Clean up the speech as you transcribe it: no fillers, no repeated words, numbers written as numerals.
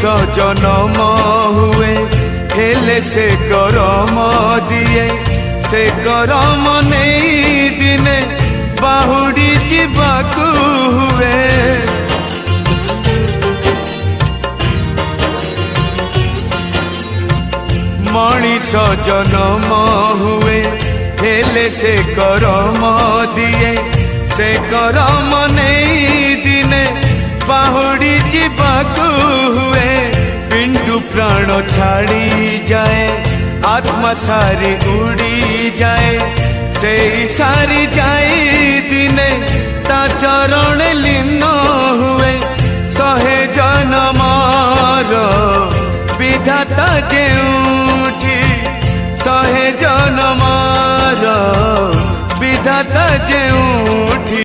जन्म हुए हेले से करम दिए से करम नहीं दिने बाहुड़ी जीवाकू हुए। मनीष जन्म हुए हेले से करम दिए से करम नहीं दिने बाहुड़ी जीवाकू हुए। पिंडु प्राण छाड़ी जाए आत्मा सारी उड़ी जाए से सारी जाए दिने ता चरण लीन हुए। सहे जन्मर विधाता जेउठी सहे जन्मर विधाता जेउठी।